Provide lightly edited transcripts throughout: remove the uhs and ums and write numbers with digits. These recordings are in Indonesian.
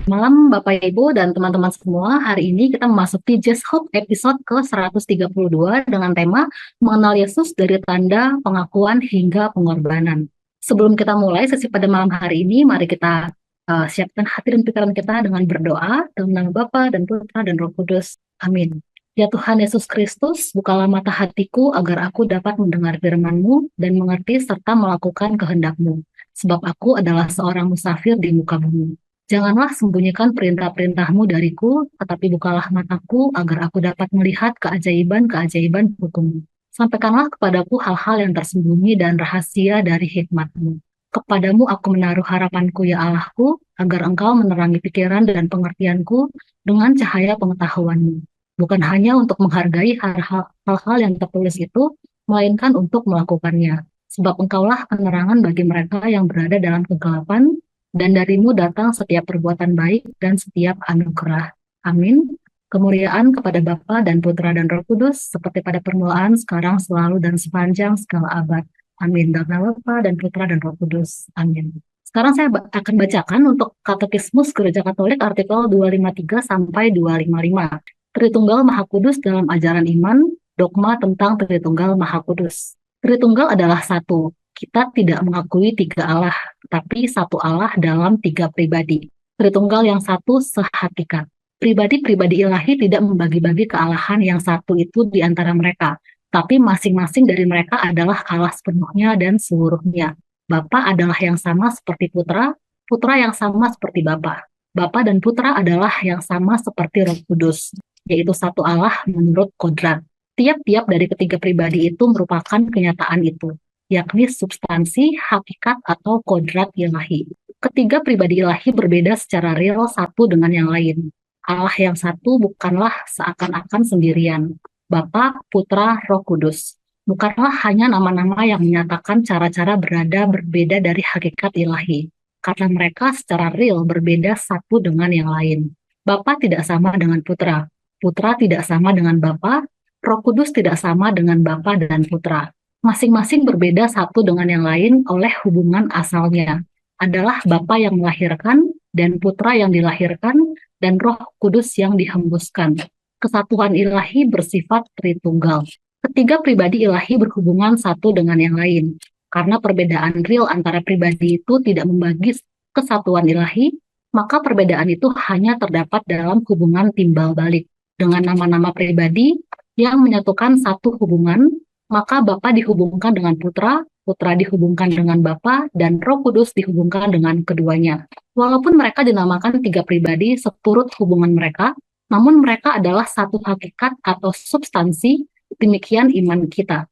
Malam Bapak Ibu dan teman-teman semua, hari ini kita memasuki Just Hope episode ke-132 dengan tema mengenal Yesus dari tanda pengakuan hingga pengorbanan. Sebelum kita mulai sesi pada malam hari ini, mari kita siapkan hati dan pikiran kita dengan berdoa dalam nama Bapa dan Putra dan Roh Kudus. Amin. Ya Tuhan Yesus Kristus, bukalah mata hatiku agar aku dapat mendengar firman-Mu dan mengerti serta melakukan kehendak-Mu. Sebab aku adalah seorang musafir di muka bumi. Janganlah sembunyikan perintah-perintah-Mu dariku, tetapi bukalah mataku agar aku dapat melihat keajaiban-keajaiban hukum-Mu. Sampaikanlah kepadaku hal-hal yang tersembunyi dan rahasia dari hikmat-Mu. Kepadamu aku menaruh harapanku ya Allahku, agar Engkau menerangi pikiran dan pengertianku dengan cahaya pengetahuan-Mu. Bukan hanya untuk menghargai hal-hal yang tertulis itu, melainkan untuk melakukannya. Sebab Engkaulah penerangan bagi mereka yang berada dalam kegelapan, dan darimu datang setiap perbuatan baik dan setiap anugerah. Amin. Kemuliaan kepada Bapa dan Putra dan Roh Kudus, seperti pada permulaan, sekarang, selalu, dan sepanjang segala abad. Amin. Dalam nama Bapa dan Putra dan Roh Kudus. Amin. Sekarang saya akan bacakan untuk Katekismus Gereja Katolik artikel 253 sampai 255. Tritunggal Maha Kudus dalam ajaran iman, dogma tentang Tritunggal Maha Kudus. Tritunggal adalah satu. Kita tidak mengakui tiga Allah, tapi satu Allah dalam tiga pribadi. Tritunggal yang satu sehakikat. Pribadi-pribadi ilahi tidak membagi-bagi kealahan yang satu itu di antara mereka, tapi masing-masing dari mereka adalah Allah sepenuhnya dan seluruhnya. Bapa adalah yang sama seperti Putra, Putra yang sama seperti Bapa. Bapa dan Putra adalah yang sama seperti Roh Kudus, yaitu satu Allah menurut kodrat. Tiap-tiap dari ketiga pribadi itu merupakan kenyataan itu, yakni substansi, hakikat, atau kodrat ilahi. Ketiga pribadi ilahi berbeda secara real satu dengan yang lain. Allah yang satu bukanlah seakan-akan sendirian. Bapa, Putra, Roh Kudus. Bukanlah hanya nama-nama yang menyatakan cara-cara berada berbeda dari hakikat ilahi. Karena mereka secara real berbeda satu dengan yang lain. Bapa tidak sama dengan Putra. Putra tidak sama dengan Bapa. Roh Kudus tidak sama dengan Bapa dan Putra. Masing-masing berbeda satu dengan yang lain oleh hubungan asalnya. Adalah Bapa yang melahirkan, dan Putra yang dilahirkan, dan Roh Kudus yang dihembuskan. Kesatuan ilahi bersifat Tritunggal. Ketiga pribadi ilahi berhubungan satu dengan yang lain. Karena perbedaan real antara pribadi itu tidak membagi kesatuan ilahi, maka perbedaan itu hanya terdapat dalam hubungan timbal balik. Dengan nama-nama pribadi yang menyatukan satu hubungan, maka Bapa dihubungkan dengan Putra, Putra dihubungkan dengan Bapa, dan Roh Kudus dihubungkan dengan keduanya. Walaupun mereka dinamakan tiga pribadi seturut hubungan mereka, namun mereka adalah satu hakikat atau substansi, demikian iman kita.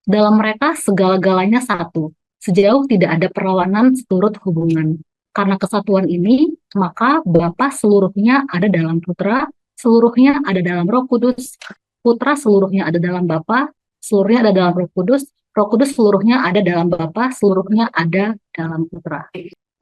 Dalam mereka segala-galanya satu, sejauh tidak ada perlawanan seturut hubungan. Karena kesatuan ini, maka Bapa seluruhnya ada dalam Putra, seluruhnya ada dalam Roh Kudus, Putra seluruhnya ada dalam Bapa, seluruhnya ada dalam Roh Kudus seluruhnya ada dalam Bapa, seluruhnya ada dalam Putra.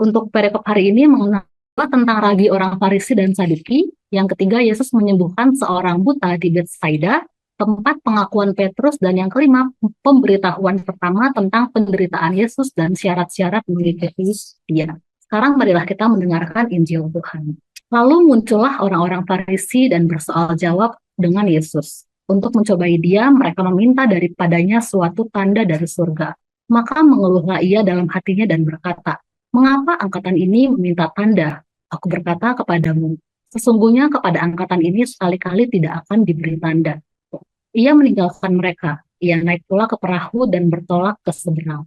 Untuk perikop hari ini mengenal tentang ragi orang Farisi dan Saduki. Yang ketiga, Yesus menyembuhkan seorang buta di Betsaida, tempat pengakuan Petrus, dan yang kelima, pemberitahuan pertama tentang penderitaan Yesus dan syarat-syarat mengikuti Dia. Sekarang marilah kita mendengarkan Injil Tuhan. Lalu muncullah orang-orang Farisi dan bersoal jawab dengan Yesus. Untuk mencobai Dia, mereka meminta daripadanya suatu tanda dari surga. Maka mengeluhlah ia dalam hatinya dan berkata, "Mengapa angkatan ini meminta tanda? Aku berkata kepadamu, sesungguhnya kepada angkatan ini sekali-kali tidak akan diberi tanda." Ia meninggalkan mereka. Ia naik pula ke perahu dan bertolak ke seberang.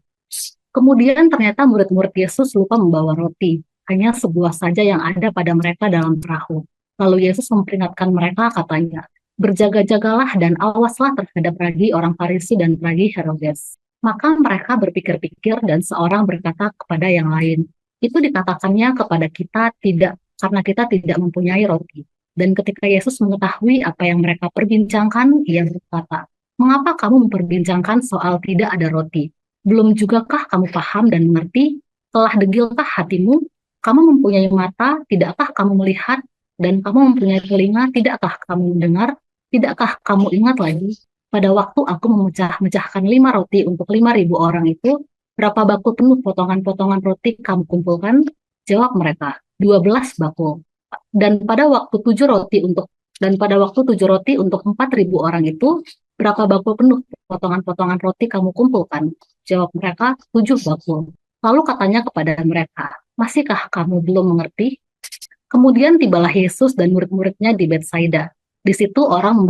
Kemudian ternyata murid-murid Yesus lupa membawa roti. Hanya sebuah saja yang ada pada mereka dalam perahu. Lalu Yesus memperingatkan mereka, katanya, "Berjaga-jagalah dan awaslah terhadap ragi orang Farisi dan ragi Herodes." Maka mereka berpikir-pikir dan seorang berkata kepada yang lain, "Itu dikatakannya kepada kita tidak karena kita tidak mempunyai roti." Dan ketika Yesus mengetahui apa yang mereka perbincangkan, ia berkata, "Mengapa kamu memperbincangkan soal tidak ada roti? Belum jugakah kamu paham dan mengerti? Telah degilkah hatimu? Kamu mempunyai mata, tidakkah kamu melihat? Dan kamu mempunyai telinga, tidakkah kamu mendengar? Tidakkah kamu ingat lagi, pada waktu aku memecah-mecahkan 5 roti untuk 5.000 orang itu, berapa bakul penuh potongan-potongan roti kamu kumpulkan?" Jawab mereka, 12 bakul. Dan pada waktu tujuh roti untuk dan pada waktu 4.000 orang itu, berapa bakul penuh potongan-potongan roti kamu kumpulkan? Jawab mereka, 7 bakul. Lalu katanya kepada mereka, masihkah kamu belum mengerti? Kemudian tibalah Yesus dan murid-muridnya di Betsaida. Di situ orang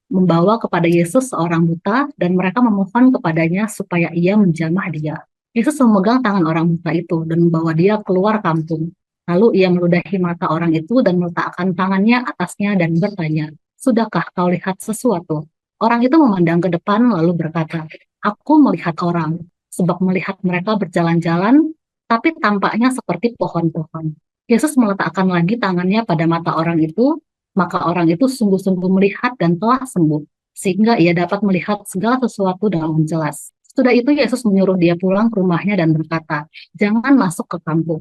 membawa kepada Yesus seorang buta dan mereka memohon kepadanya supaya ia menjamah dia. Yesus memegang tangan orang buta itu dan membawa dia keluar kampung. Lalu ia meludahi mata orang itu dan meletakkan tangannya atasnya dan bertanya, "Sudahkah kau lihat sesuatu?" Orang itu memandang ke depan lalu berkata, "Aku melihat orang, sebab melihat mereka berjalan-jalan, tapi tampaknya seperti pohon-pohon." Yesus meletakkan lagi tangannya pada mata orang itu, maka orang itu sungguh-sungguh melihat dan telah sembuh, sehingga ia dapat melihat segala sesuatu dengan jelas. Sudah itu Yesus menyuruh dia pulang ke rumahnya dan berkata, "Jangan masuk ke kampung."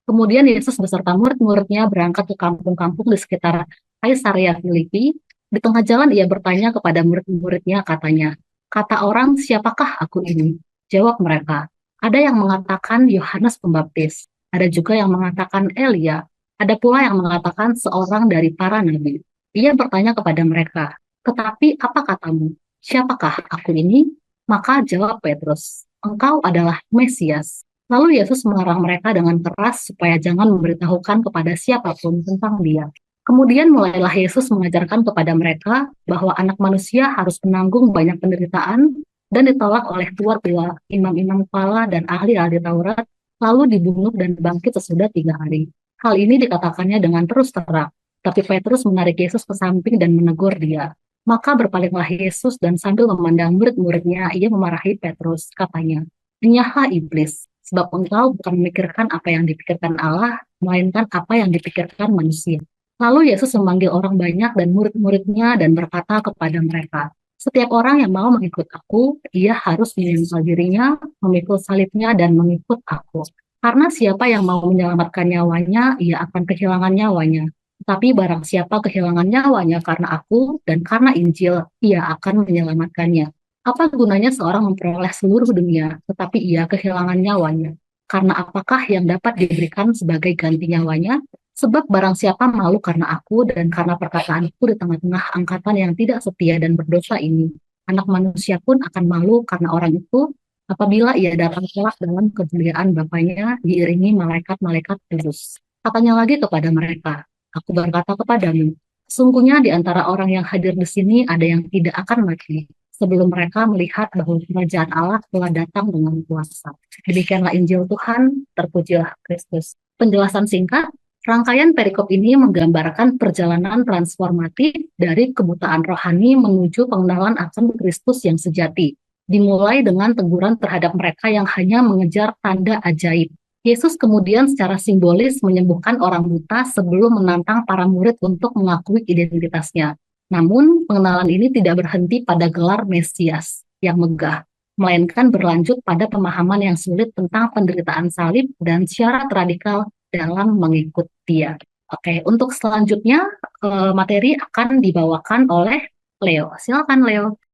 Kemudian Yesus beserta murid-muridnya berangkat ke kampung-kampung di sekitar Kaisarea Filipi. Di tengah jalan ia bertanya kepada murid-muridnya, katanya, "Kata orang, siapakah aku ini?" Jawab mereka, "Ada yang mengatakan Yohanes Pembaptis, ada juga yang mengatakan Elia, ada pula yang mengatakan seorang dari para nabi." Ia bertanya kepada mereka, "Tetapi apa katamu? Siapakah aku ini?" Maka jawab Petrus, "Engkau adalah Mesias." Lalu Yesus melarang mereka dengan keras supaya jangan memberitahukan kepada siapapun tentang dia. Kemudian mulailah Yesus mengajarkan kepada mereka bahwa anak manusia harus menanggung banyak penderitaan dan ditolak oleh keluarga imam-imam kepala dan ahli-ahli Taurat, lalu dibunuh dan bangkit sesudah 3 hari. Hal ini dikatakannya dengan terus terang, tapi Petrus menarik Yesus ke samping dan menegur dia. Maka berpalinglah Yesus dan sambil memandang murid-muridnya, ia memarahi Petrus, katanya, "Enyahlah iblis, sebab engkau bukan memikirkan apa yang dipikirkan Allah, melainkan apa yang dipikirkan manusia." Lalu Yesus memanggil orang banyak dan murid-muridnya dan berkata kepada mereka, "Setiap orang yang mau mengikut aku, ia harus menyangkal dirinya, memikul salibnya, dan mengikut aku. Karena siapa yang mau menyelamatkan nyawanya, ia akan kehilangan nyawanya. Tapi barang siapa kehilangan nyawanya karena aku dan karena Injil, ia akan menyelamatkannya. Apa gunanya seorang memperoleh seluruh dunia, tetapi ia kehilangan nyawanya? Karena apakah yang dapat diberikan sebagai ganti nyawanya? Sebab barang siapa malu karena aku dan karena perkataanku di tengah-tengah angkatan yang tidak setia dan berdosa ini, anak manusia pun akan malu karena orang itu apabila ia datang kelak dalam kemuliaan Bapaknya diiringi malaikat-malaikat kudus. Katanya lagi kepada mereka, "Aku berkata kepadamu, sesungguhnya di antara orang yang hadir di sini ada yang tidak akan mati sebelum mereka melihat bahwa kerajaan Allah telah datang dengan kuasa." Demikianlah Injil Tuhan, terpujilah Kristus. Penjelasan singkat, rangkaian perikop ini menggambarkan perjalanan transformatif dari kebutaan rohani menuju pengenalan akan Kristus yang sejati, dimulai dengan teguran terhadap mereka yang hanya mengejar tanda ajaib. Yesus kemudian secara simbolis menyembuhkan orang buta sebelum menantang para murid untuk mengakui identitasnya. Namun, pengenalan ini tidak berhenti pada gelar Mesias yang megah, melainkan berlanjut pada pemahaman yang sulit tentang penderitaan salib dan syarat radikal dalam mengikut dia. Oke, untuk selanjutnya materi akan dibawakan oleh Leo. Silakan Leo.